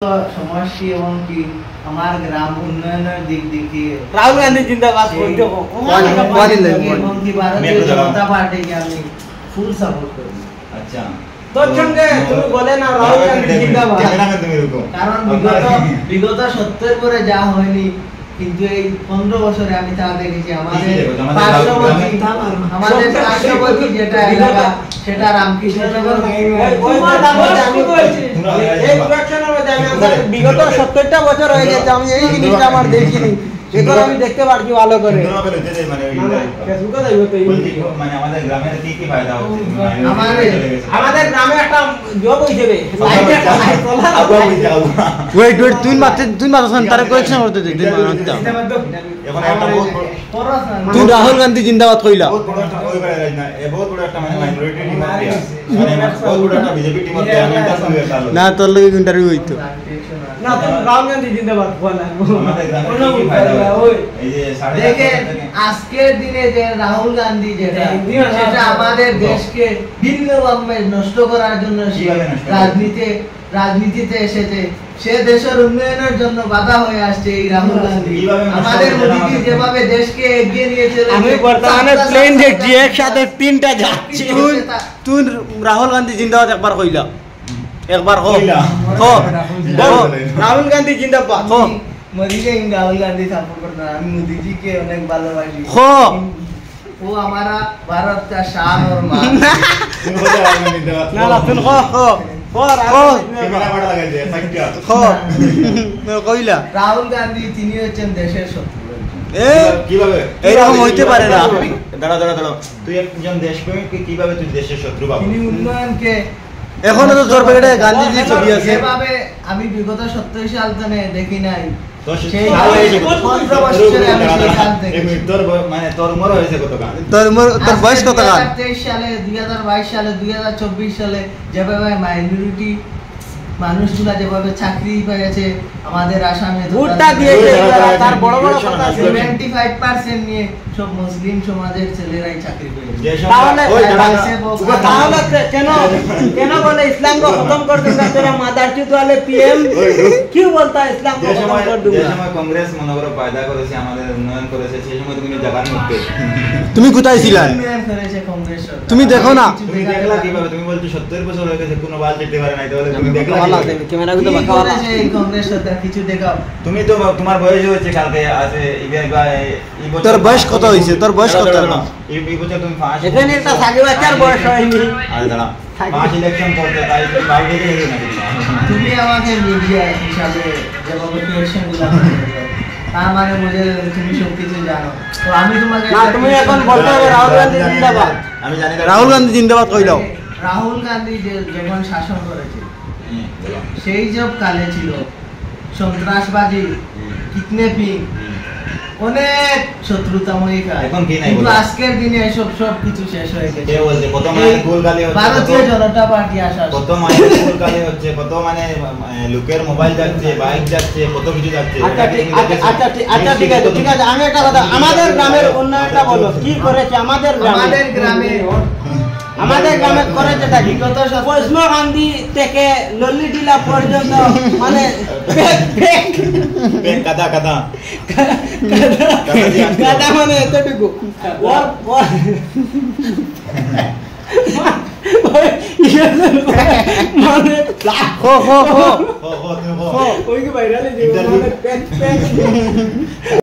সমষ্টি এবং কি আমার গ্রাম উন্নয়নের দিক থেকে রাহুল গান্ধী জিন্দাবাদ বলতে এবং কি ভারতীয় জনতা পার্টিকে আমি ফুল সাপোর্ট করি। আচ্ছা তোর সঙ্গে তুমি বলে না রাহুল গান্ধী জিন্দাবাদ, কারণ বিগত 70 পরে যা হয়নি, কিন্তু এই 15 বছরে আমি তা দেখেছি। আমাদের পার্শ্ববর্তী যেটা এলাকা সেটা রামকৃষ্ণনগর, বিগত 70টা বছর হয়ে গেছে আমি এই জিনিসটা আমার দেখিনি, এখন আমি দেখতে পারছি ভালো করে। আমাদের গ্রামে একটা জব হিসেবে তুই রাহুল গান্ধী জিন্দাবাদ কইলা না, তোর লগে ইন্টারভিউ হইতো না, তুমি রাহুল গান্ধী জিন্দাবাদ বলা। দেখেন আজকের দিনে যে রাহুল গান্ধী সেটা আমাদের দেশকে ভিন্নভাবে নষ্ট করার জন্য রাজনীতিতে এসেছে। সে দেশের উন্নয়নের জন্য বাধা হয়ে আসছে এই রাহুল গান্ধী। আমাদের মোদীজি যেভাবে দেশকে এগিয়ে নিয়ে চলেছে, আমি বর্তমানে প্লেন দেখছি একসাথে 3টা যাচ্ছে। তুই রাহুল গান্ধী জিন্দাবাদ একবার কইলা, একবার কো রাহুল গান্ধী জিন্দাবাদ। মোদীকে রাহুল গান্ধী সাপোর্ট করতে, আমি মোদীজিকে অনেক ভালোবাসি। वो हमारा भारत का शान और मान। রাহুল গান্ধী তিনি হচ্ছেন দেশের শত্রু। এইরকম হইতে পারে না। তুই একজন দেশপ্রেমিক কিভাবে তুই দেশের শত্রু পাবি? তিনি উন্নয়নকে এখনো তো তোর পেটে গান্ধীজি ছবি আছে। যেভাবে আমি বিগত 70 সাল থেকে দেখি নাই, তোর বয়স কত? 2023 সালে, 2022 সালে, 2024 সালে যেভাবে মাইনরিটি মানুষগুলা যেভাবে চাকরি পেয়েছে আমাদের আসামে, তার বড় বড় কথা 75% নিয়ে সব মুসলিম সমাজের ছেলেরাই চাকরি পেয়েছে। তাহলে কেন বলে ইসলাম को खत्म कर दूंगा तेरा मादरचोद वाले पीएम क्यों बोलता है इस्लाम को खत्म कर दूंगा? যে সময় কংগ্রেস মনোবল পয়দা করেছে, আমাদের উন্নয়ন করেছে, সেই সময় তুমি জায়গার মধ্যে তুমি কোথায় ছিলা? উন্নয়ন করেছে কংগ্রেস। তুমি দেখো না, তুমি দেখলা কিভাবে? তুমি বলছো 70 বছর হয়ে গেছে কোনো বাল দিতে পারে নাই, তাহলে তুমি দেখলা ক্যামেরাগুলো বাঁকা वाला এই কংগ্রেস সরকার কিছু দেখাও। তুমি তো তোমার বয়স হয়েছে কালকে আছে তোর বয়স কত হইছে? তোর বয়স কত? এই বছর তুমি ফাঁস এখানে একটা সাগি বাচ্চার বয়স হয়নি। আরে দাঁড়া, ফাঁস ইলেকশন করতে তাই তুমি বাল দেখে না। তুমি আমাকে মিডিয়া হিসাবে যেভাবে কোয়েশ্চেনগুলো করছো, তার মানে মুঝে তুমি সব কিছু জানো। তো আমি তোমাকে না, তুমি এখন বলতে হবে রাহুল গান্ধী জিন্দাবাদ। আমি জানি রাহুল গান্ধী জিন্দাবাদ কইলাও। রাহুল গান্ধী যখন শাসন করেছে সেই সব কালে ছিল সন্ত্রাসবাদী, কিডন্যাপিং, অনেক শত্রুতাময়ী কাজ। কিন্তু আজকের দিনে এসব সব কিছু শেষ হয়ে গেছে। কত মায়ের গোলগালি হচ্ছে, ভারতীয় জনতা পার্টি আসার কত মায়ের গোলগালি হচ্ছে, কত মানে লোকের মোবাইল যাচ্ছে, বাইক যাচ্ছে, কত কিছু যাচ্ছে। আচ্ছা ঠিক আছে, আমি একটা কথা, আমাদের গ্রামের উন্নয়নটা বলো, কি করেছে আমাদের গ্রামে? আমাদের গ্রামে করেছে বিগত মহাত্মা গান্ধী থেকে লল্লিটিলা পর্যন্ত, মানে কাদা মানে এতটুকু মানে